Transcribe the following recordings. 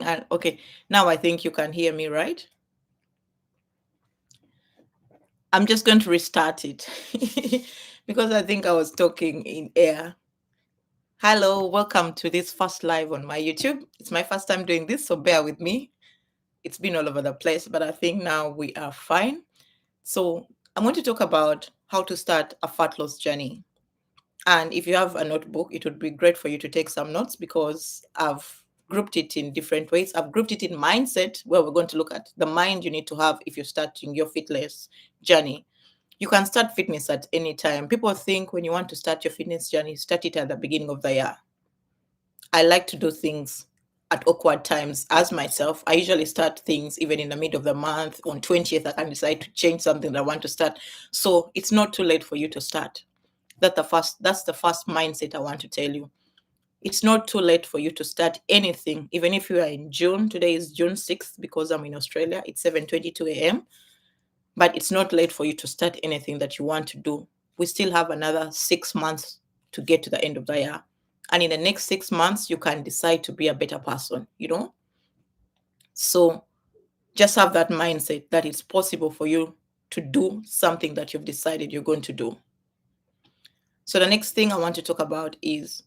And okay, now I think you can hear me, right? I'm just going to restart it because I think I was talking in air. Hello, welcome to this first live on my YouTube. It's my first time doing this, so bear with me. It's been all over the place, but I think now we are fine. So, I'm going to talk about how to start a fat loss journey. And if you have a notebook, it would be great for you to take some notes because I've grouped it in different ways. I've grouped it in mindset, where we're going to look at the mind you need to have if you're starting your fitness journey. You can start fitness at any time. People think when you want to start your fitness journey, start it at the beginning of the year. I like to do things at awkward times as myself. I usually start things even in the middle of the month. On 20th, I can decide to change something that I want to start. So it's not too late for you to start. That's the first mindset I want to tell you. It's not too late for you to start anything, even if you are in June. Today is June 6th because I'm in Australia. It's 7:22 a.m. But it's not late for you to start anything that you want to do. We still have another 6 months to get to the end of the year. And in the next 6 months, you can decide to be a better person. So just have that mindset that it's possible for you to do something that you've decided you're going to do. So the next thing I want to talk about is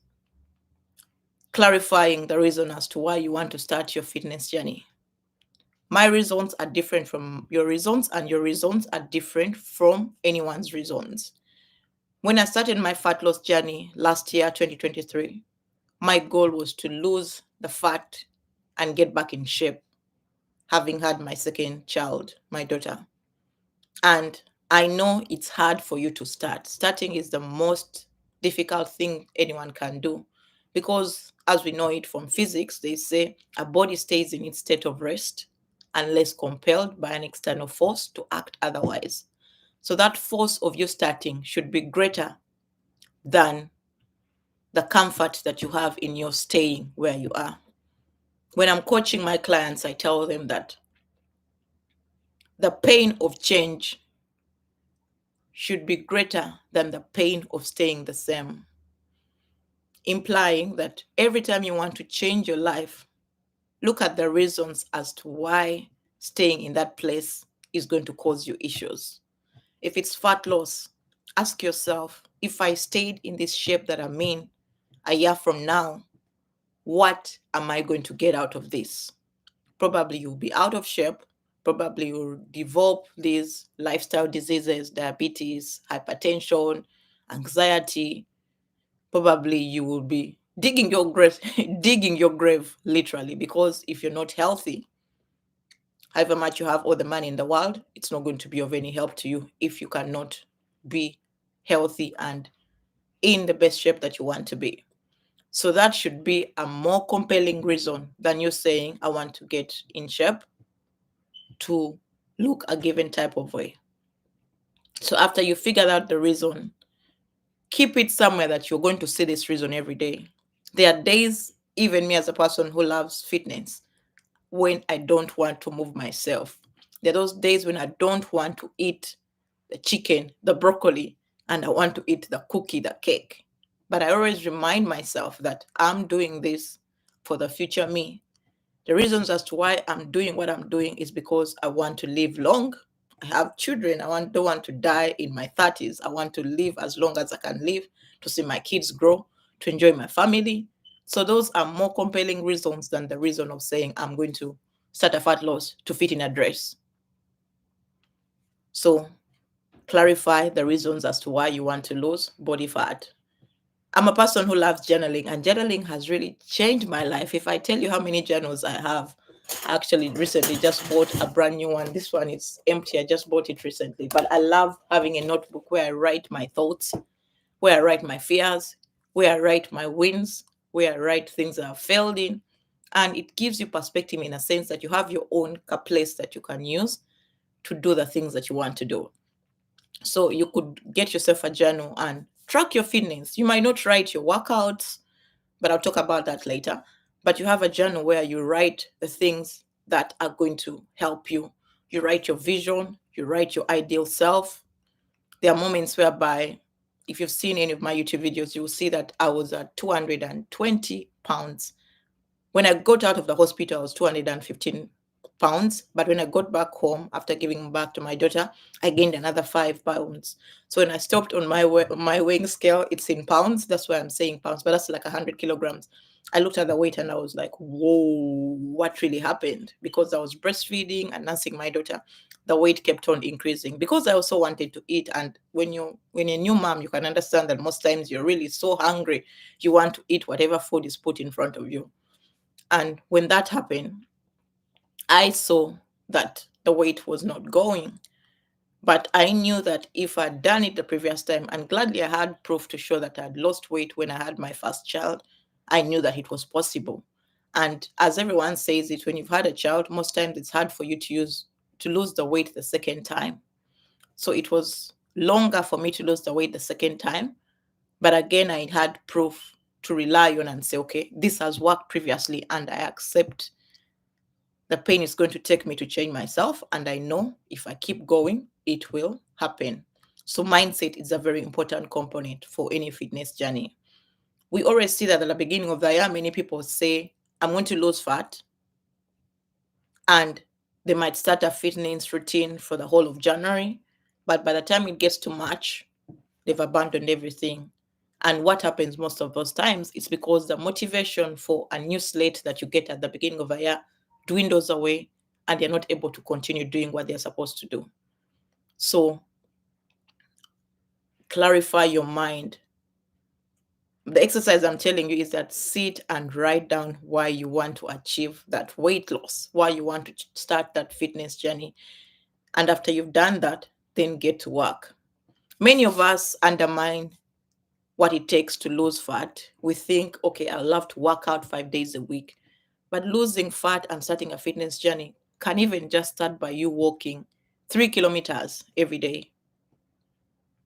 clarifying the reason as to why you want to start your fitness journey. My reasons are different from your reasons, and your reasons are different from anyone's reasons. When I started my fat loss journey last year, 2023, my goal was to lose the fat and get back in shape, having had my second child, my daughter. And I know it's hard for you to start. Starting is the most difficult thing anyone can do because, as we know it from physics, they say a body stays in its state of rest unless compelled by an external force to act otherwise. So, that force of you starting should be greater than the comfort that you have in your staying where you are. When I'm coaching my clients, I tell them that the pain of change should be greater than the pain of staying the same, implying that every time you want to change your life, look at the reasons as to why staying in that place is going to cause you issues. If it's fat loss, ask yourself, if I stayed in this shape that I'm in a year from now, what am I going to get out of this? Probably you'll be out of shape. Probably you'll develop these lifestyle diseases, diabetes, hypertension, anxiety. Probably you will be digging your grave, digging your grave literally, because if you're not healthy, however much you have all the money in the world, it's not going to be of any help to you if you cannot be healthy and in the best shape that you want to be. So that should be a more compelling reason than you saying, I want to get in shape to look a given type of way. So after you figure out the reason, keep it somewhere that you're going to see this reason every day. There are days, even me as a person who loves fitness, when I don't want to move myself. There are those days when I don't want to eat the chicken, the broccoli, and I want to eat the cookie, the cake. But I always remind myself that I'm doing this for the future me. The reasons as to why I'm doing what I'm doing is because I want to live long. I have children. Don't want to die in my 30s. I want to live as long as I can live, to see my kids grow, to enjoy my family. So those are more compelling reasons than the reason of saying I'm going to start a fat loss to fit in a dress. So clarify the reasons as to why you want to lose body fat. I'm a person who loves journaling, and journaling has really changed my life. If I tell you how many journals I have, I actually recently just bought a brand new one. This one is empty. I just bought it recently. But I love having a notebook where I write my thoughts, where I write my fears, where I write my wins, where I write things that I've failed in. And it gives you perspective in a sense that you have your own place that you can use to do the things that you want to do. So you could get yourself a journal and track your fitness. You might not write your workouts, but I'll talk about that later. But you have a journal where you write the things that are going to help you. You write your vision, you write your ideal self. There are moments whereby, if you've seen any of my YouTube videos, you will see that I was at 220 pounds When I got out of the hospital, I was 215 pounds. But when I got back home after giving back to my daughter, I gained another 5 pounds. So when I stopped on my weighing scale, it's in pounds. That's why I'm saying pounds, but that's like 100 kilograms. I looked at the weight and I was like, whoa, what really happened? Because I was breastfeeding and nursing my daughter, the weight kept on increasing because I also wanted to eat. And when you're a new mom, you can understand that most times you're really so hungry, you want to eat whatever food is put in front of you. And when that happened, I saw that the weight was not going. But I knew that if I'd done it the previous time, and gladly I had proof to show that I had lost weight when I had my first child, I knew that it was possible. And as everyone says it, when you've had a child, most times it's hard for you to lose the weight the second time. So it was longer for me to lose the weight the second time. But again, I had proof to rely on and say, okay, this has worked previously, and I accept the pain is going to take me to change myself. And I know if I keep going, it will happen. So, mindset is a very important component for any fitness journey. We always see that at the beginning of the year, many people say, I'm going to lose fat. And they might start a fitness routine for the whole of January. But by the time it gets to March, they've abandoned everything. And what happens most of those times is because the motivation for a new slate that you get at the beginning of a year dwindles away, and they're not able to continue doing what they're supposed to do. So clarify your mind. The exercise I'm telling you is that sit and write down why you want to achieve that weight loss, why you want to start that fitness journey. And after you've done that, then get to work. Many of us undermine what it takes to lose fat. We think, okay, I love to work out 5 days a week. But losing fat and starting a fitness journey can even just start by you walking 3 kilometers every day.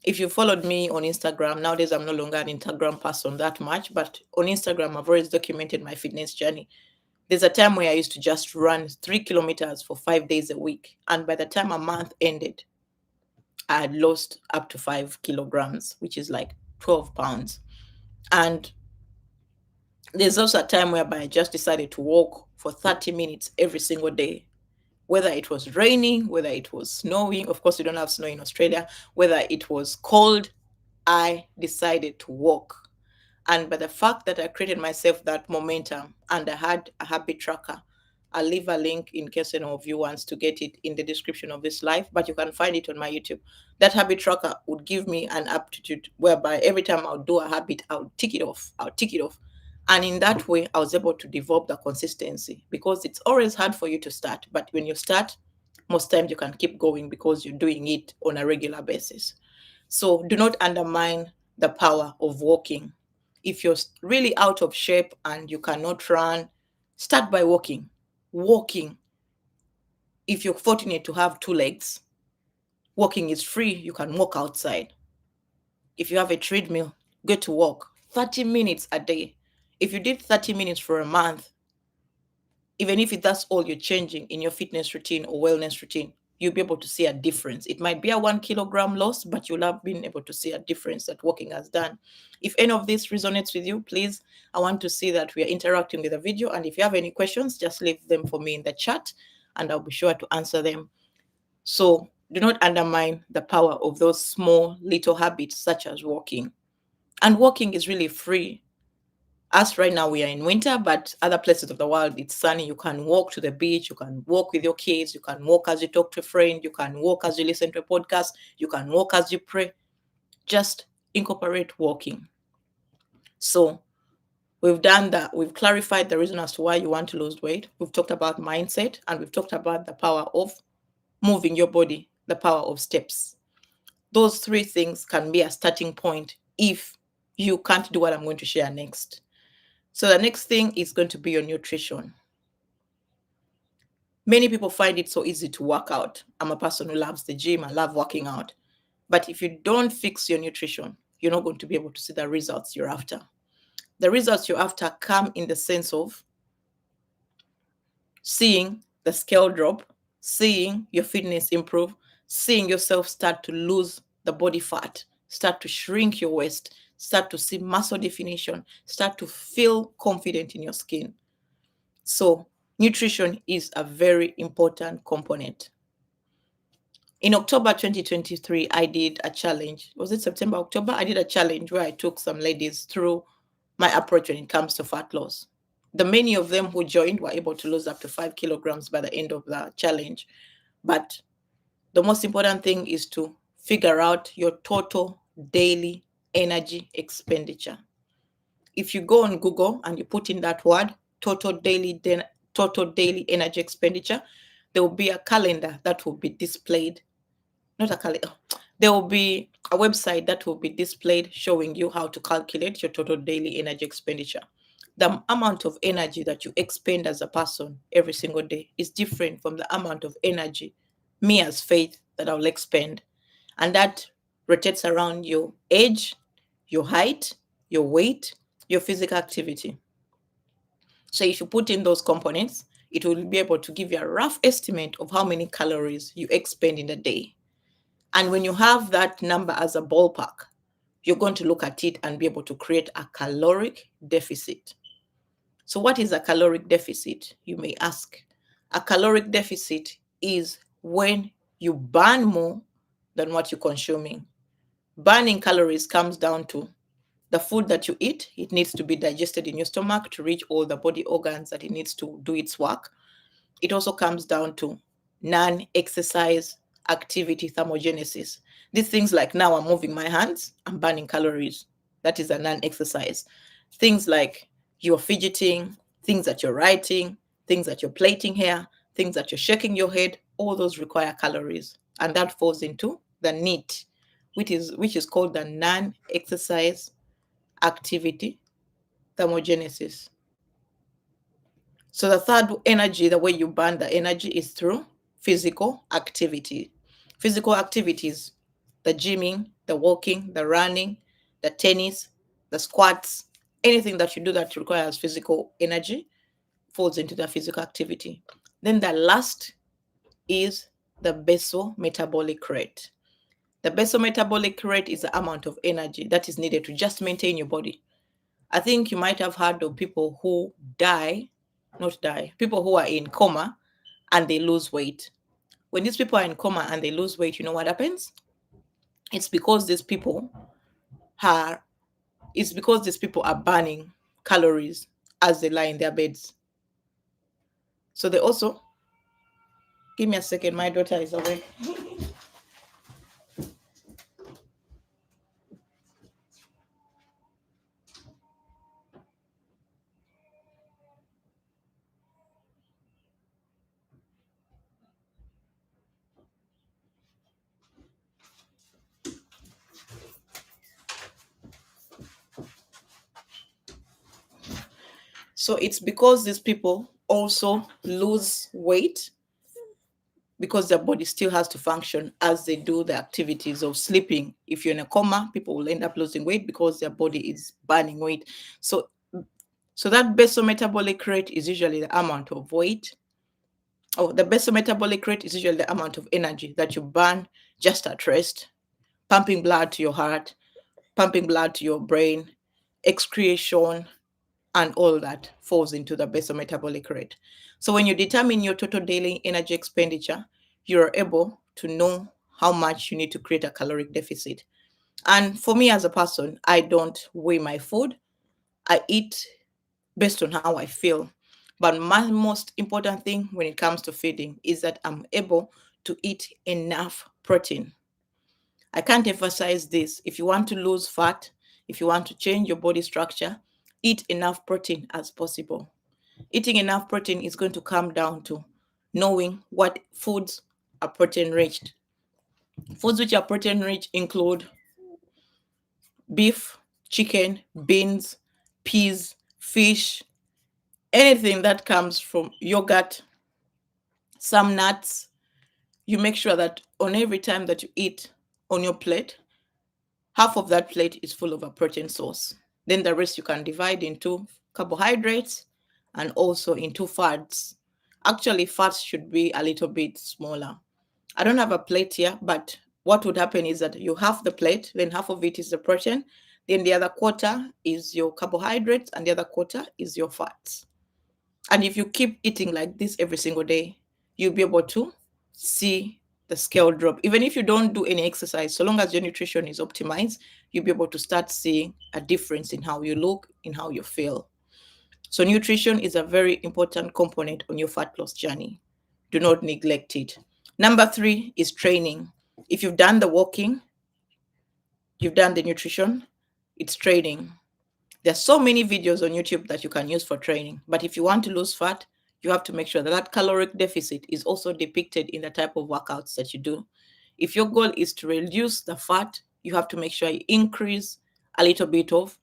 If you followed me on Instagram, nowadays I'm no longer an Instagram person that much, but on Instagram, I've always documented my fitness journey. There's a time where I used to just run 3 kilometers for 5 days a week. And by the time a month ended, I had lost up to 5 kilograms, which is like 12 pounds. And there's also a time whereby I just decided to walk for 30 minutes every single day, whether it was raining, whether it was snowing. Of course, we don't have snow in Australia. Whether it was cold, I decided to walk. And by the fact that I created myself that momentum and I had a habit tracker, I'll leave a link in case any of you wants to get it in the description of this live, but you can find it on my YouTube. That habit tracker would give me an aptitude whereby every time I'll do a habit, I'll tick it off. I'll tick it off. And in that way, I was able to develop the consistency, because it's always hard for you to start. But when you start, most times you can keep going because you're doing it on a regular basis. So do not undermine the power of walking. If you're really out of shape and you cannot run, start by walking. Walking. If you're fortunate to have 2 legs, walking is free. You can walk outside. If you have a treadmill, go to walk 30 minutes a day. If you did 30 minutes for a month, even if that's all you're changing in your fitness routine or wellness routine, you'll be able to see a difference. It might be a 1 kilogram loss, but you'll have been able to see a difference that walking has done. If any of this resonates with you, please, I want to see that we are interacting with the video. And if you have any questions, just leave them for me in the chat and I'll be sure to answer them. So do not undermine the power of those small little habits such as walking. And walking is really free. Us right now, we are in winter, but other places of the world, it's sunny. You can walk to the beach, you can walk with your kids, you can walk as you talk to a friend, you can walk as you listen to a podcast, you can walk as you pray. Just incorporate walking. So we've done that. We've clarified the reason as to why you want to lose weight. We've talked about mindset, and we've talked about the power of moving your body, the power of steps. Those 3 things can be a starting point if you can't do what I'm going to share next. So the next thing is going to be your nutrition. Many people find it so easy to work out. I'm a person who loves the gym. I love working out. But if you don't fix your nutrition, you're not going to be able to see the results you're after. The results you're after come in the sense of seeing the scale drop, seeing your fitness improve, seeing yourself start to lose the body fat, start to shrink your waist, start to see muscle definition, start to feel confident in your skin. So nutrition is a very important component. In October 2023, I did a challenge. Was it September, October? I did a challenge where I took some ladies through my approach when it comes to fat loss. The many of them who joined were able to lose up to 5 kilograms by the end of the challenge. But the most important thing is to figure out your total daily energy expenditure. If you go on Google and you put in that word, total daily energy expenditure, there will be a calendar that will be displayed. Not a calendar. There will be a website that will be displayed showing you how to calculate your total daily energy expenditure. The amount of energy that you expend as a person every single day is different from the amount of energy me as Faith that I'll expend. And that rotates around your age, your height, your weight, your physical activity. So if you put in those components, it will be able to give you a rough estimate of how many calories you expend in a day. And when you have that number as a ballpark, you're going to look at it and be able to create a caloric deficit. So what is a caloric deficit, you may ask? A caloric deficit is when you burn more than what you're consuming. Burning calories comes down to the food that you eat. It needs to be digested in your stomach to reach all the body organs that it needs to do its work. It also comes down to non-exercise activity thermogenesis. These things like now I'm moving my hands, I'm burning calories. That is a non-exercise. Things like you're fidgeting, things that you're writing, things that you're plaiting hair, things that you're shaking your head, all those require calories. And that falls into the NEAT, which is called the non-exercise activity thermogenesis. So the third energy, the way you burn the energy is through physical activity. Physical activities, the gymming, the walking, the running, the tennis, the squats, anything that you do that requires physical energy falls into the physical activity. Then the last is the basal metabolic rate. The basal metabolic rate is the amount of energy that is needed to just maintain your body. I think you might have heard of people who people who are in coma and they lose weight. When these people are in coma and they lose weight, you know what happens? It's because these people are burning calories as they lie in their beds. So they also, give me a second, my daughter is awake. So it's because these people also lose weight because their body still has to function as they do the activities of sleeping. If you're in a coma, people will end up losing weight because their body is burning weight. So that basal metabolic rate is usually the amount of weight. The basal metabolic rate is usually the amount of energy that you burn just at rest, pumping blood to your heart, pumping blood to your brain, excretion, and all that falls into the basal metabolic rate. So when you determine your total daily energy expenditure, you're able to know how much you need to create a caloric deficit. And for me as a person, I don't weigh my food. I eat based on how I feel. But my most important thing when it comes to feeding is that I'm able to eat enough protein. I can't emphasize this. If you want to lose fat, if you want to change your body structure, eat enough protein as possible. Eating enough protein is going to come down to knowing what foods are protein rich. Foods which are protein rich include beef, chicken, beans, peas, fish, anything that comes from yogurt, some nuts. You make sure that on every time that you eat on your plate, half of that plate is full of a protein source. Then the rest you can divide into carbohydrates and also into fats. Actually, fats should be a little bit smaller. I don't have a plate here, but what would happen is that you have the plate, then half of it is the protein, then the other quarter is your carbohydrates, and the other quarter is your fats. And if you keep eating like this every single day, you'll be able to see the scale drop. Even if you don't do any exercise, so long as your nutrition is optimized, you'll be able to start seeing a difference in how you look, in how you feel. So, nutrition is a very important component on your fat loss journey. Do not neglect it. Number three is training. If you've done the walking, you've done the nutrition, it's training. There's so many videos on YouTube that you can use for training. But if you want to lose fat, you have to make sure that that caloric deficit is also depicted in the type of workouts that you do. If your goal is to reduce the fat, you have to make sure you increase a little bit of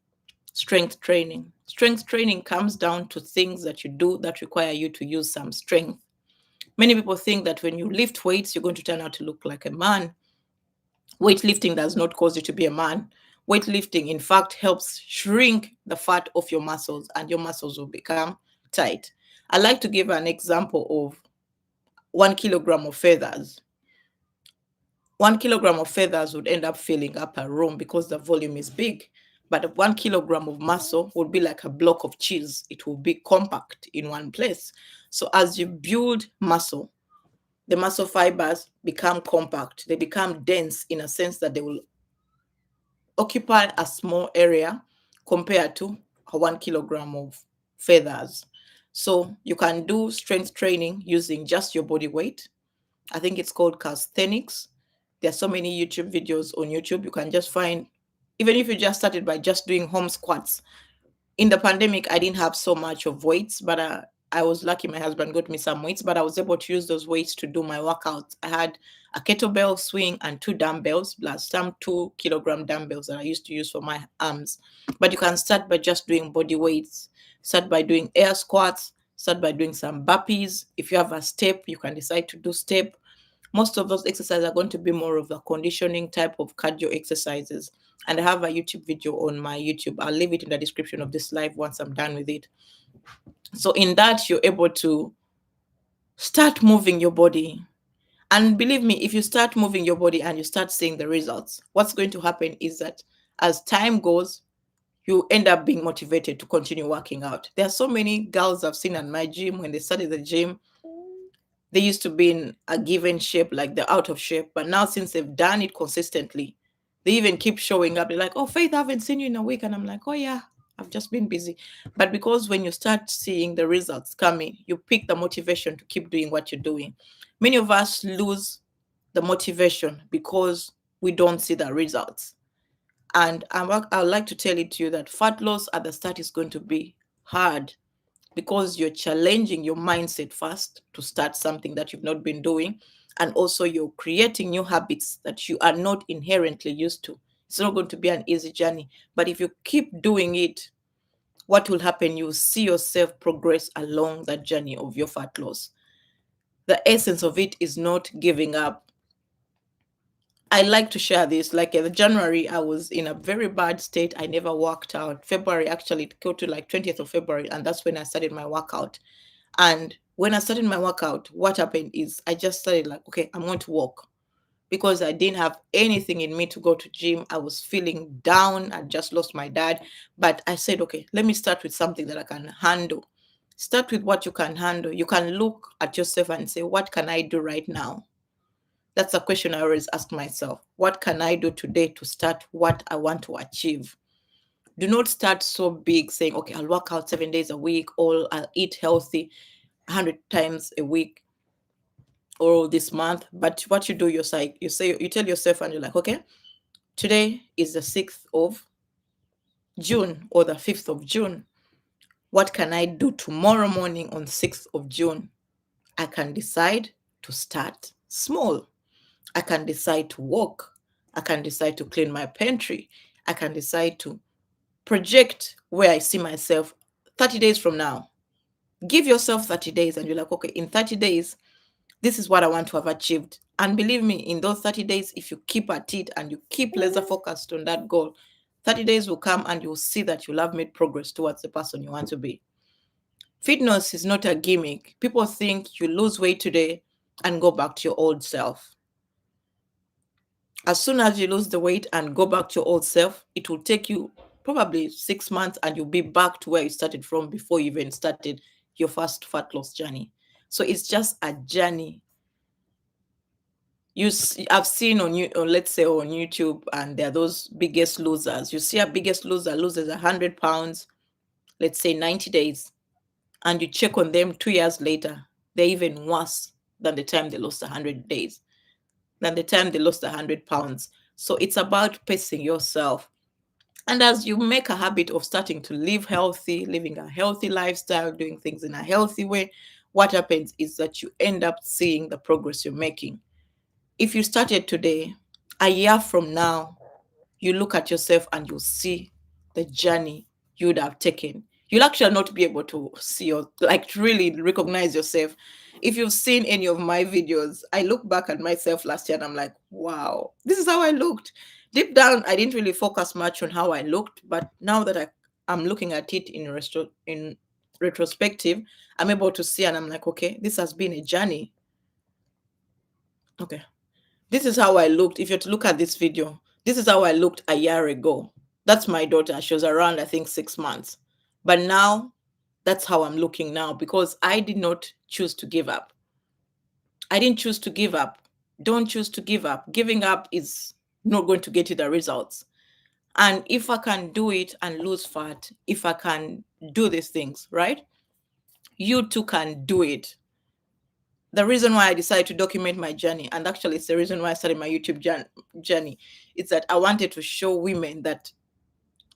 strength training. Strength training comes down to things that you do that require you to use some strength. Many people think that when you lift weights, you're going to turn out to look like a man. Weightlifting does not cause you to be a man. Weightlifting, in fact, helps shrink the fat of your muscles and your muscles will become tight. I like to give an example of 1 kilogram of feathers. 1 kilogram of feathers would end up filling up a room because the volume is big. But 1 kilogram of muscle would be like a block of cheese. It will be compact in one place. So as you build muscle, the muscle fibers become compact. They become dense in a sense that they will occupy a small area compared to a 1 kilogram of feathers. So you can do strength training using just your body weight. I think it's called calisthenics. There are so many YouTube videos on YouTube. You can just find, even if you just started by just doing home squats. In the pandemic, I didn't have so much of weights, but I was lucky my husband got me some weights, but I was able to use those weights to do my workouts. I had a kettlebell swing and 2 dumbbells, plus some 2 kilogram dumbbells that I used to use for my arms. But you can start by just doing body weights, start by doing air squats, start by doing some burpees. If you have a step, you can decide to do step. Most of those exercises are going to be more of the conditioning type of cardio exercises. And I have a YouTube video on my YouTube. I'll leave it in the description of this live once I'm done with it. So in that, you're able to start moving your body. And believe me, if you start moving your body and you start seeing the results, what's going to happen is that as time goes, you end up being motivated to continue working out. There are so many girls I've seen at my gym when they started the gym. They used to be in a given shape, like they're out of shape. But now, since they've done it consistently, they even keep showing up. They're like, "Oh, Faith, I haven't seen you in a week." And I'm like, "Oh, yeah, I've just been busy." But because when you start seeing the results coming, you pick the motivation to keep doing what you're doing. Many of us lose the motivation because we don't see the results. And I'd like to tell it to you that fat loss at the start is going to be hard because you're challenging your mindset first to start something that you've not been doing. And also, you're creating new habits that you are not inherently used to. It's not going to be an easy journey. But if you keep doing it, what will happen? You'll see yourself progress along that journey of your fat loss. The essence of it is not giving up. I like to share this. Like in January, I was in a very bad state. I never worked out. February, actually, it got to like 20th of February, and that's when I started my workout. And when I started my workout, what happened is I just started like, okay, I'm going to walk because I didn't have anything in me to go to gym. I was feeling down. I just lost my dad. But I said, okay, let me start with something that I can handle. Start with what you can handle. You can look at yourself and say, what can I do right now? That's a question I always ask myself. What can I do today to start what I want to achieve? Do not start so big saying, okay, I'll work out 7 days a week or I'll eat healthy 100 times a week or this month. But what you do, you tell yourself and you're like, okay, today is the 6th of June or the 5th of June. What can I do tomorrow morning on 6th of June? I can decide to start small. I can decide to walk. I can decide to clean my pantry. I can decide to project where I see myself 30 days from now. Give yourself 30 days and you're like, okay, in 30 days, this is what I want to have achieved. And believe me, in those 30 days, if you keep at it and you keep laser focused on that goal, 30 days will come and you'll see that you'll have made progress towards the person you want to be. Fitness is not a gimmick. People think you lose weight today and go back to your old self. As soon as you lose the weight and go back to your old self, it will take you probably 6 months and you'll be back to where you started from before you even started your first fat loss journey. So it's just a journey. I've seen on you, or let's say on YouTube, and there are those biggest losers. You see a biggest loser loses 100 pounds, let's say 90 days, and you check on them 2 years later, they're even worse than the time they lost 100 days, than the time they lost 100 pounds. So it's about pacing yourself. And as you make a habit of starting to live healthy, living a healthy lifestyle, doing things in a healthy way, what happens is that you end up seeing the progress you're making. If you started today, a year from now, you look at yourself and you'll see the journey you would have taken. You'll actually not be able to see or like really recognize yourself. If you've seen any of my videos, I look back at myself last year and I'm like, wow, this is how I looked. Deep down, I didn't really focus much on how I looked, but now that I'm looking at it in retrospective, I'm able to see and I'm like, okay, this has been a journey. Okay. This is how I looked. If you're to look at this video, this is how I looked a year ago. That's my daughter. She was around, I think, 6 months. But now, that's how I'm looking now because I did not choose to give up. I didn't choose to give up. Don't choose to give up. Giving up is not going to get you the results. And if I can do it and lose fat, if I can do these things, right? You too can do it. The reason why I decided to document my journey, and actually it's the reason why I started my YouTube journey, is that I wanted to show women that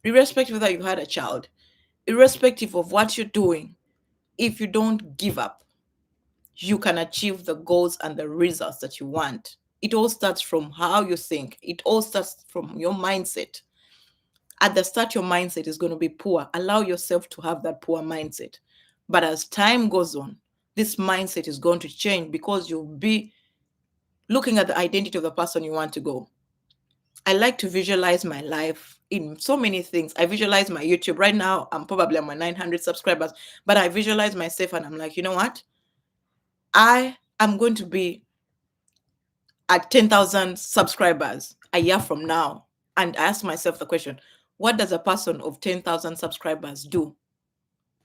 irrespective of whether you had a child, irrespective of what you're doing, if you don't give up, you can achieve the goals and the results that you want. It all starts from how you think. It all starts from your mindset. At the start, your mindset is going to be poor. Allow yourself to have that poor mindset. But as time goes on, this mindset is going to change because you'll be looking at the identity of the person you want to go. I like to visualize my life in so many things. I visualize my YouTube. Right now, I'm probably on my 900 subscribers, but I visualize myself and I'm like, you know what? I am going to be at 10,000 subscribers a year from now. And I ask myself the question, what does a person of 10,000 subscribers do?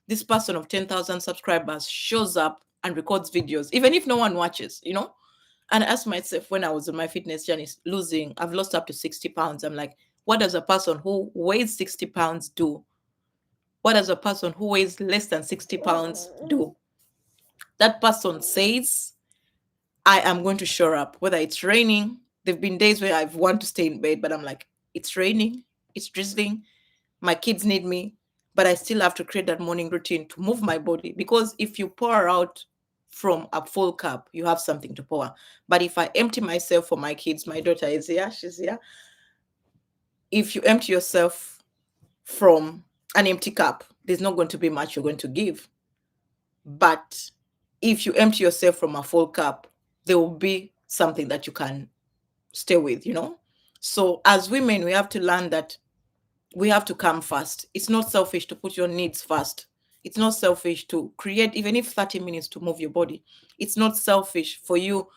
This person of 10,000 subscribers shows up and records videos, even if no one watches, you know? And I asked myself when I was on my fitness journey, I've lost up to 60 pounds. I'm like, what does a person who weighs 60 pounds do? What does a person who weighs less than 60 pounds do? That person says, I am going to show up, whether it's raining. There've been days where I've wanted to stay in bed, but I'm like, it's raining, it's drizzling, my kids need me, but I still have to create that morning routine to move my body. Because if you pour out from a full cup, you have something to pour. But if I empty myself for my kids, my daughter is here, she's here. If you empty yourself from an empty cup, there's not going to be much you're going to give. But if you empty yourself from a full cup, there will be something that you can stay with, you know? So as women, we have to learn that we have to come first. It's not selfish to put your needs first. It's not selfish to create, even if 30 minutes to move your body. It's not selfish for you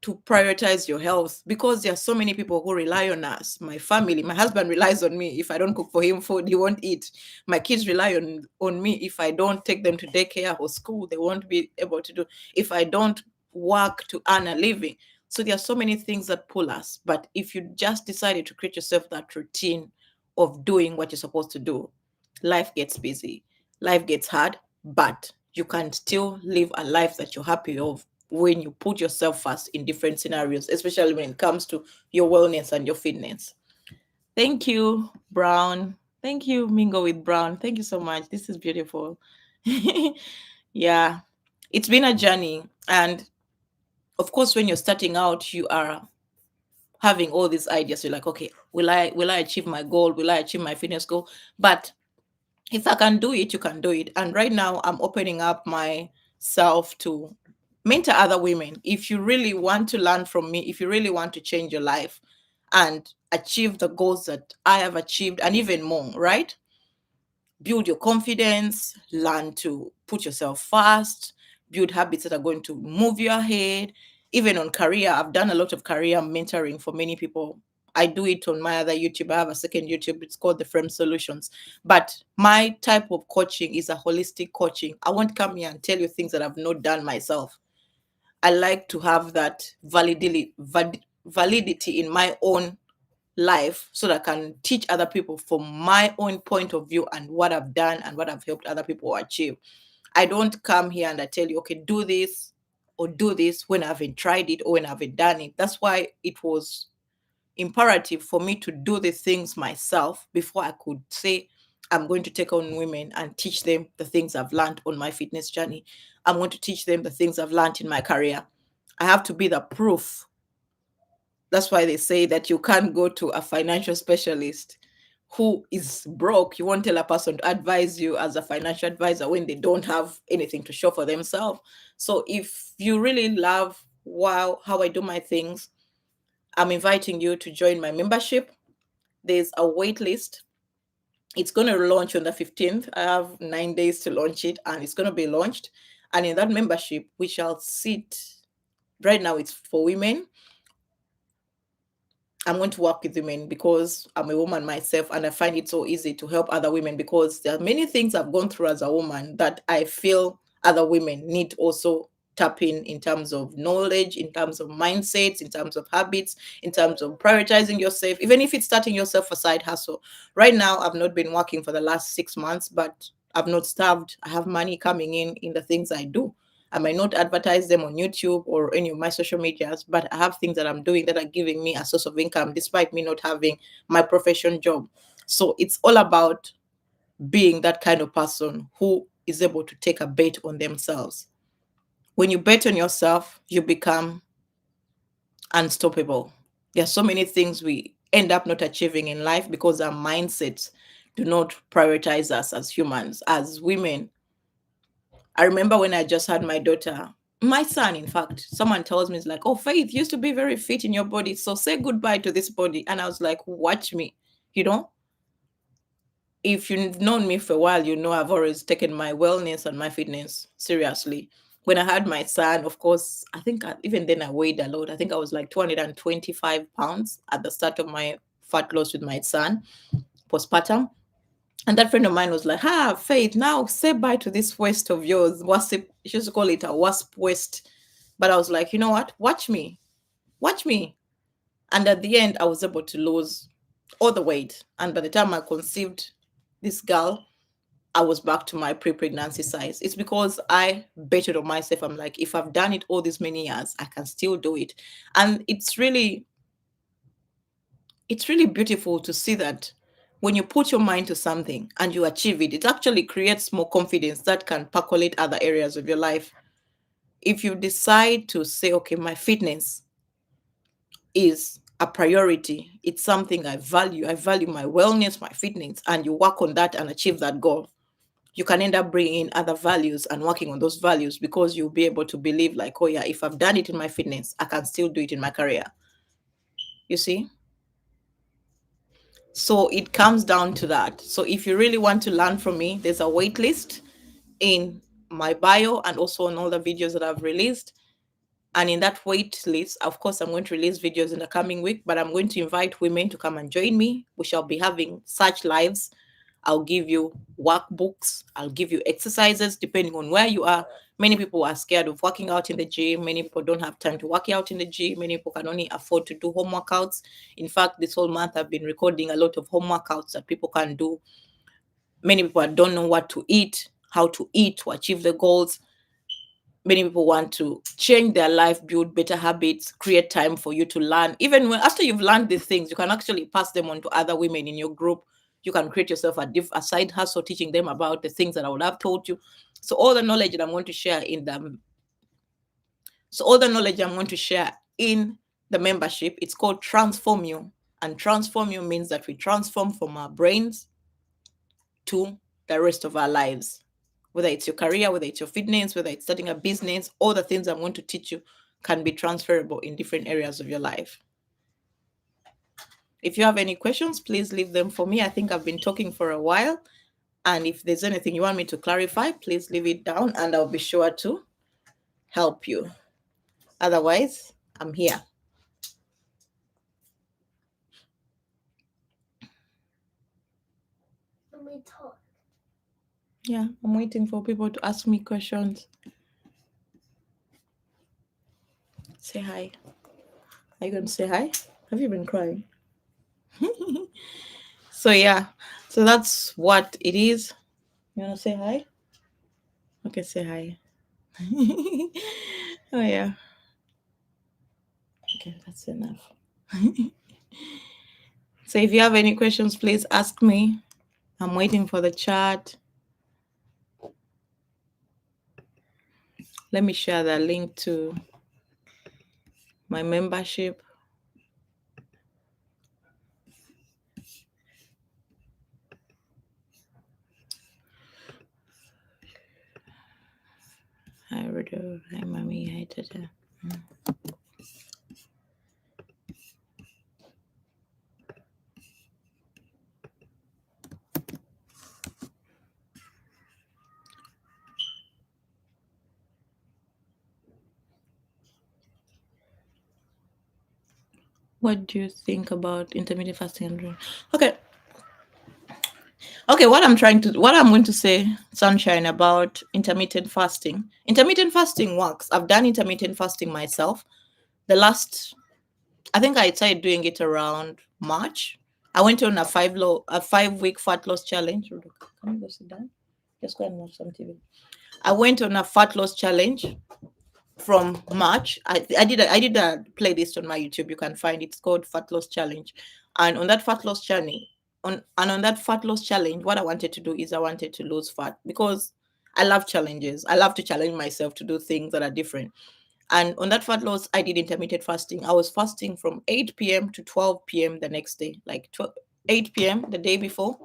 to prioritize your health because there are so many people who rely on us. My family, my husband relies on me. If I don't cook for him food, he won't eat. My kids rely on me. If I don't take them to daycare or school, they won't be able to do. If I don't work to earn a living. So there are so many things that pull us. But if you just decided to create yourself that routine of doing what you're supposed to do, life gets busy, life gets hard, but you can still live a life that you're happy of when you put yourself first in different scenarios, especially when it comes to your wellness and your fitness. Thank you, Brown. Thank you, Mingo with Brown. Thank you so much. This is beautiful. Yeah, it's been a journey. And of course, when you're starting out, you are having all these ideas. You're like, okay, will I achieve my goal? Will I achieve my fitness goal? But if I can do it, you can do it. And right now I'm opening up myself to mentor other women. If you really want to learn from me, if you really want to change your life and achieve the goals that I have achieved and even more, right? Build your confidence, learn to put yourself first, build habits that are going to move you ahead. Even on career, I've done a lot of career mentoring for many people I do it on my other YouTube. I have a second YouTube. It's called The Frame Solutions. But my type of coaching is a holistic coaching. I won't come here and tell you things that I've not done myself. I like to have that validity in my own life so that I can teach other people from my own point of view and what I've done and what I've helped other people achieve. I don't come here and I tell you, okay, do this or do this when I haven't tried it or when I haven't done it. That's why it was imperative for me to do the things myself before I could say I'm going to take on women and teach them the things I've learned on my fitness journey. I'm going to teach them the things I've learned in my career. I have to be the proof. That's why they say that you can't go to a financial specialist who is broke. You won't tell a person to advise you as a financial advisor when they don't have anything to show for themselves. So if you really love how I do my things, I'm inviting you to join my membership. There's a wait list. It's going to launch on the 15th. I have 9 days to launch it, and it's going to be launched. And in that membership, we shall sit. Right now, it's for women. I'm going to work with women because I'm a woman myself, and I find it so easy to help other women because there are many things I've gone through as a woman that I feel other women need also tap in terms of knowledge, in terms of mindsets, in terms of habits, in terms of prioritizing yourself, even if it's starting yourself a side hustle. Right now, I've not been working for the last 6 months, but I've not starved. I have money coming in the things I do. I might not advertise them on YouTube or any of my social medias, but I have things that I'm doing that are giving me a source of income despite me not having my profession job. So it's all about being that kind of person who is able to take a bet on themselves. When you bet on yourself, you become unstoppable. There are so many things we end up not achieving in life because our mindsets do not prioritize us as humans, as women. I remember when I just had my daughter, my son, in fact, someone tells me, it's like, oh, Faith, you used to be very fit in your body. So say goodbye to this body. And I was like, watch me. You know, if you've known me for a while, you know I've always taken my wellness and my fitness seriously. When I had my son, of course, even then I weighed a lot. I think I was like 225 pounds at the start of my fat loss with my son, postpartum. And that friend of mine was like, Faith, now say bye to this waist of yours. Wasp, she used to call it a wasp waist. But I was like, you know what? Watch me. Watch me. And at the end, I was able to lose all the weight. And by the time I conceived this girl, I was back to my pre-pregnancy size. It's because I betted on myself. I'm like, if I've done it all these many years, I can still do it. And it's really beautiful to see that when you put your mind to something and you achieve it, it actually creates more confidence that can percolate other areas of your life. If you decide to say, okay, my fitness is a priority, it's something I value my wellness, my fitness, and you work on that and achieve that goal, you can end up bringing in other values and working on those values because you'll be able to believe like, oh yeah, if I've done it in my fitness, I can still do it in my career. You see? So it comes down to that. So if you really want to learn from me, there's a wait list in my bio and also on all the videos that I've released. And in that wait list, of course, I'm going to release videos in the coming week, but I'm going to invite women to come and join me. We shall be having such lives. I'll give you workbooks. I'll give you exercises depending on where you are. Many people are scared of working out in the gym. Many people don't have time to work out in the gym. Many people can only afford to do home workouts. In fact, this whole month I've been recording a lot of home workouts that people can do. Many people don't know what to eat, how to eat to achieve the goals. Many people want to change their life, build better habits, create time for you to learn. Even when after you've learned these things, you can actually pass them on to other women in your group. You can create yourself a side hustle, teaching them about the things that I would have told you. So all the knowledge that I'm going to share in them. So all the knowledge I'm going to share in the membership, it's called Transform You. And Transform You means that we transform from our brains to the rest of our lives. Whether it's your career, whether it's your fitness, whether it's starting a business, all the things I'm going to teach you can be transferable in different areas of your life. If you have any questions, please leave them for me. I think I've been talking for a while. And if there's anything you want me to clarify, please leave it down and I'll be sure to help you. Otherwise, I'm here. Yeah, I'm waiting for people to ask me questions. Say hi. Are you going to say hi? Have you been crying? So yeah, so that's what it is. You want to say hi? Okay, say hi. Oh yeah. Okay, that's enough. So if you have any questions, please ask me. I'm waiting for the chat. Let me share the link to my membership. Hi, Rudo. Hi, Mommy. Hi, Tata. What do you think about intermittent fasting? Okay. Okay, what I'm going to say, Sunshine, about intermittent fasting. Intermittent fasting works. I've done intermittent fasting myself. I think I started doing it around March. I went on a 5-week fat loss challenge. Can you go sit down? Just go and watch some TV. I went on a fat loss challenge from March. I did a playlist on my YouTube. You can find it. It's called Fat Loss Challenge. And on that fat loss challenge, on that fat loss challenge, what I wanted to do is I wanted to lose fat because I love challenges. I love to challenge myself to do things that are different. And on that fat loss, I did intermittent fasting. I was fasting from 8 p.m. to 12 p.m. the next day, like 8 p.m. the day before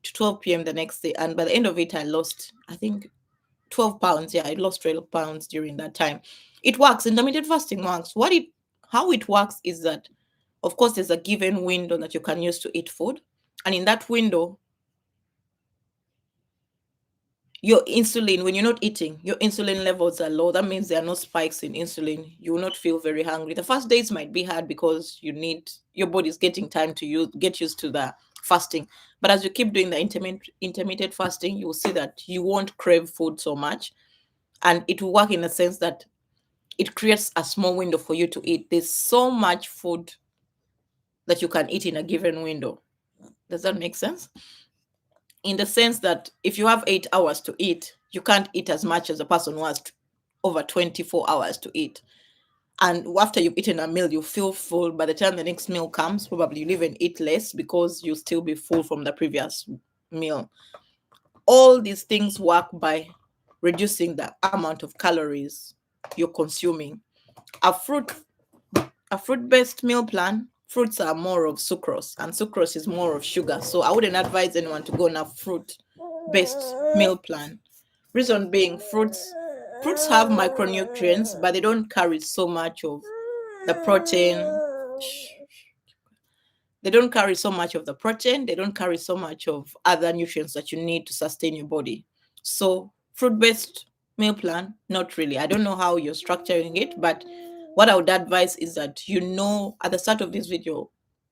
to 12 p.m. the next day. And by the end of it, I lost, I think, 12 pounds. Yeah, I lost 12 pounds during that time. It works. Intermittent fasting works. How it works is that, of course, there's a given window that you can use to eat food. And in that window, your insulin, when you're not eating, your insulin levels are low. That means there are no spikes in insulin. You will not feel very hungry. The first days might be hard because your body's getting time to get used to the fasting. But as you keep doing the intermittent fasting, you will see that you won't crave food so much. And it will work in the sense that it creates a small window for you to eat. There's so much food that you can eat in a given window. Does that make sense? In the sense that if you have 8 hours to eat, you can't eat as much as a person who has over 24 hours to eat. And after you've eaten a meal, you feel full. By the time the next meal comes, probably you'll even eat less because you'll still be full from the previous meal. All these things work by reducing the amount of calories you're consuming. A fruit a fruit-based meal plan, fruits are more of sucrose, and sucrose is more of sugar. So I wouldn't advise anyone to go on a fruit-based meal plan. Reason being, fruits have micronutrients, but they don't carry so much of the protein. They don't carry so much of the protein. They don't carry so much of other nutrients that you need to sustain your body. So fruit-based meal plan, not really. I don't know how you're structuring it, but what I would advise is that at the start of this video,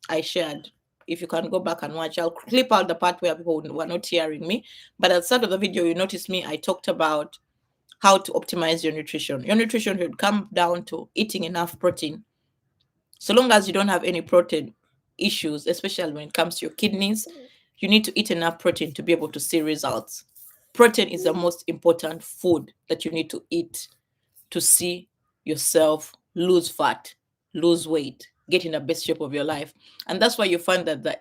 I shared. If you can go back and watch, I'll clip out the part where people were not hearing me. But at the start of the video, you notice me, I talked about how to optimize your nutrition. Your nutrition should come down to eating enough protein. So long as you don't have any protein issues, especially when it comes to your kidneys, you need to eat enough protein to be able to see results. Protein is the most important food that you need to eat to see yourself lose fat, lose weight, get in the best shape of your life. And that's why you find that the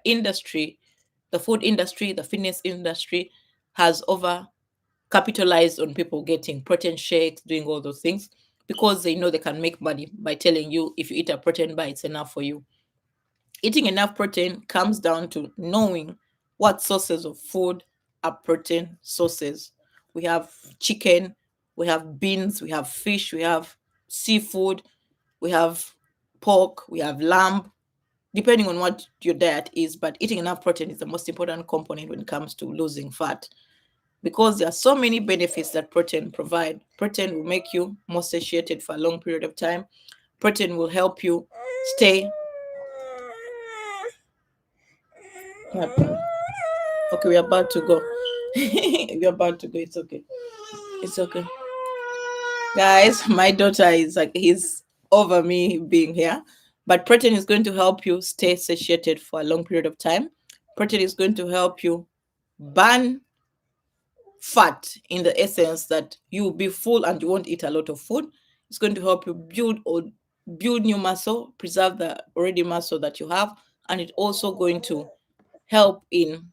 food industry, the fitness industry has over capitalized on people getting protein shakes, doing all those things, because they know they can make money by telling you if you eat a protein bar, it's enough for you. Eating enough protein comes down to knowing what sources of food are protein sources. We have chicken, we have beans, we have fish, we have seafood, we have pork, we have lamb, depending on what your diet is. But eating enough protein is the most important component when it comes to losing fat, because there are so many benefits that protein provide. Protein will make you more satiated for a long period of time. Protein will help you stay. Okay, we're about to go. We're about to go. It's okay. It's okay. Guys, my daughter is like, he's over me being here. But protein is going to help you stay satiated for a long period of time. Protein is going to help you burn fat, in the essence that you'll be full and you won't eat a lot of food. It's going to help you build new muscle, preserve the already muscle that you have, and it's also going to help in,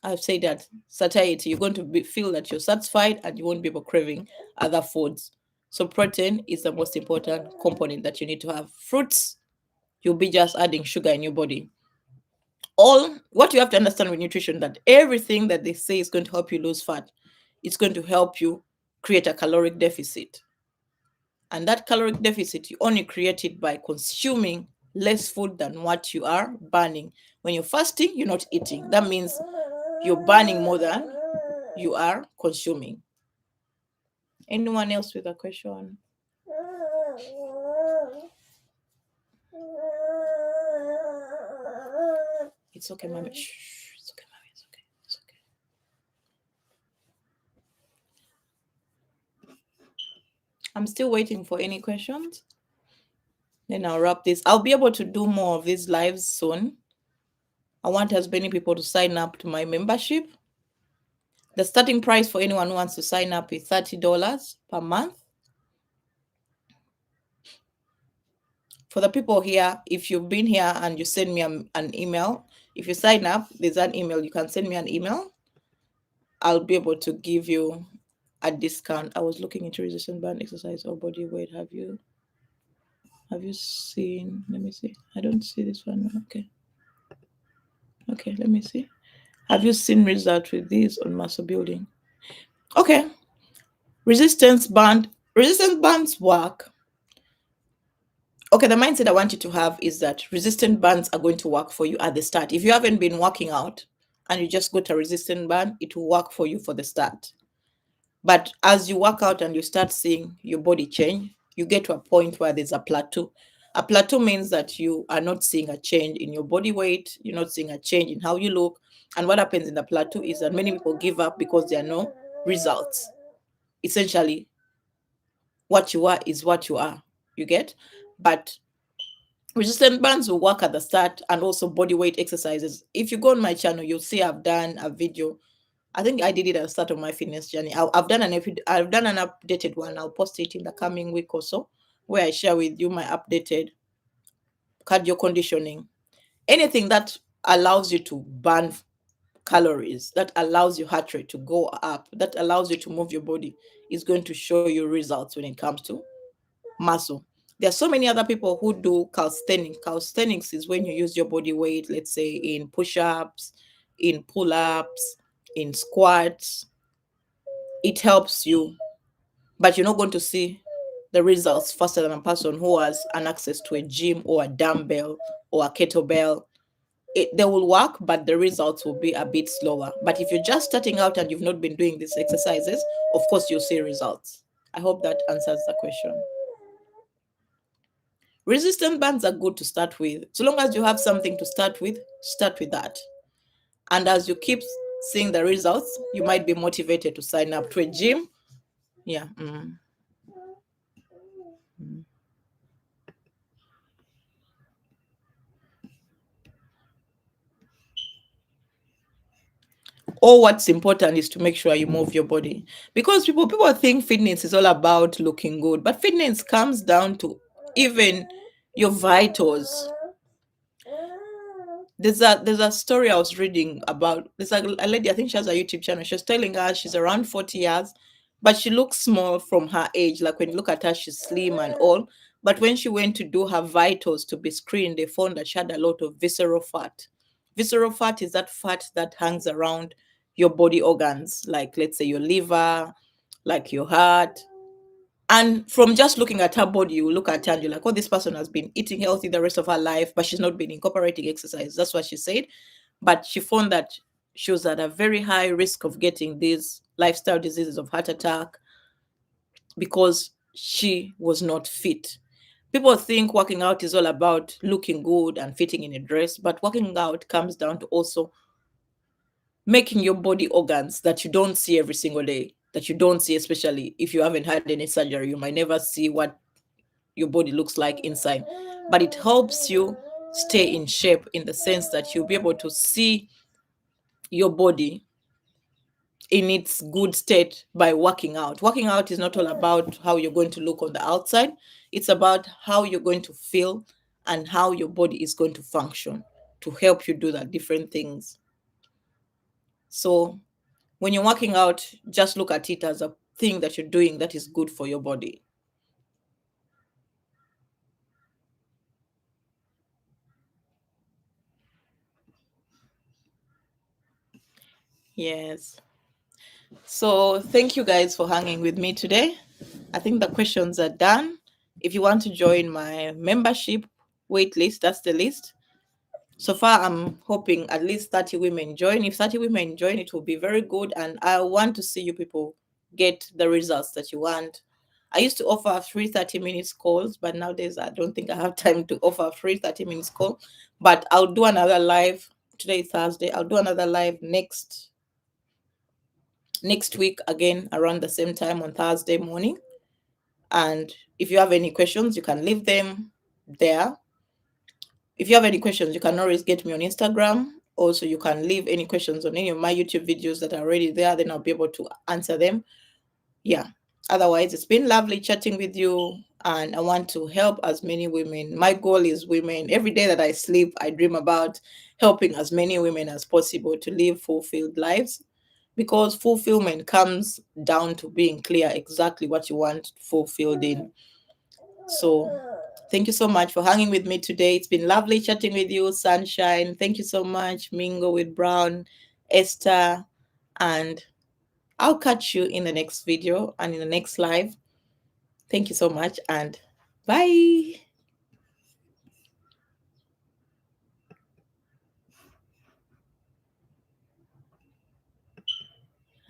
I've said that, satiety. You're going to feel that you're satisfied and you won't be craving other foods. So protein is the most important component that you need to have. Fruits, you'll be just adding sugar in your body. All what you have to understand with nutrition, that everything that they say is going to help you lose fat, it's going to help you create a caloric deficit. And that caloric deficit, you only create it by consuming less food than what you are burning. When you're fasting, you're not eating. That means you're burning more than you are consuming. Anyone else with a question? It's okay, mommy. Shh. It's okay, mommy. It's okay. It's okay. I'm still waiting for any questions. Then I'll wrap this. I'll be able to do more of these lives soon. I want as many people to sign up to my membership. The starting price for anyone who wants to sign up is $30 per month. For the people here, if you've been here and you send me an email, if you sign up, there's an email. You can send me an email. I'll be able to give you a discount. I was looking into resistance band exercise or body weight. Have you seen? Let me see. I don't see this one. Okay. Okay, let me see. Have you seen results with these on muscle building? Okay. Resistance bands work. Okay, the mindset I want you to have is that resistance bands are going to work for you at the start. If you haven't been working out and you just got a resistance band, it will work for you for the start. But as you work out and you start seeing your body change, you get to a point where there's a plateau. A plateau means that you are not seeing a change in your body weight, you're not seeing a change in how you look. And what happens in the plateau is that many people give up because there are no results. Essentially, what you are is what you are. You get? But resistance bands will work at the start, and also body weight exercises. If you go on my channel, you'll see I've done a video. I think I did it at the start of my fitness journey. I've done an updated one. I'll post it in the coming week or so, where I share with you my updated cardio conditioning. Anything that allows you to burn calories, that allows your heart rate to go up, that allows you to move your body, is going to show you results when it comes to muscle. There are so many other people who do calisthenics. Calisthenics is when you use your body weight, let's say in push-ups, in pull-ups, in squats. It helps you, but you're not going to see the results faster than a person who has an access to a gym or a dumbbell or a kettlebell. They will work, but the results will be a bit slower. But if you're just starting out and you've not been doing these exercises, of course you'll see results. I hope that answers the question. Resistance bands are good to start with. So long as you have something to start with that. And as you keep seeing the results, you might be motivated to sign up to a gym. Yeah. Or what's important is to make sure you move your body, because people think fitness is all about looking good, but fitness comes down to even your vitals. There's a story I was reading about. There's a lady, I think she has a YouTube channel. She was telling us she's around 40 years, but she looks small from her age. Like when you look at her, she's slim and all. But when she went to do her vitals to be screened, they found that she had a lot of visceral fat. Visceral fat is that fat that hangs around your body organs, like let's say your liver, like your heart. And from just looking at her body, you look at her and you're like, oh, this person has been eating healthy the rest of her life, but she's not been incorporating exercise. That's what she said. But she found that she was at a very high risk of getting these lifestyle diseases of heart attack because she was not fit. People think working out is all about looking good and fitting in a dress, but working out comes down to also making your body organs that you don't see every single day, that you don't see, especially if you haven't had any surgery. You might never see what your body looks like inside, but it helps you stay in shape in the sense that you'll be able to see your body in its good state by working out. Working out is not all about how you're going to look on the outside, it's about how you're going to feel and how your body is going to function to help you do that different things. So when you're working out, just look at it as a thing that you're doing that is good for your body. Yes. So thank you guys for hanging with me today. I think the questions are done. If you want to join my membership wait list, that's the list. So far, I'm hoping at least 30 women join. If 30 women join, it will be very good. And I want to see you people get the results that you want. I used to offer free 30 minutes calls, but nowadays I don't think I have time to offer free 30 minutes call. But I'll do another live. Today is Thursday. I'll do another live next week again around the same time on Thursday morning. And if you have any questions, you can leave them there. If you have any questions, you can always get me on Instagram. Also, you can leave any questions on any of my YouTube videos that are already there, then I'll be able to answer them. Yeah. Otherwise, it's been lovely chatting with you, and I want to help as many women. My goal is women. Every day that I sleep, I dream about helping as many women as possible to live fulfilled lives, because fulfillment comes down to being clear exactly what you want fulfilled in. So thank you so much for hanging with me today. It's been lovely chatting with you, Sunshine. Thank you so much, Mingo with Brown, Esther, and I'll catch you in the next video and in the next live. Thank you so much and bye.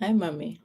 Hi, mommy.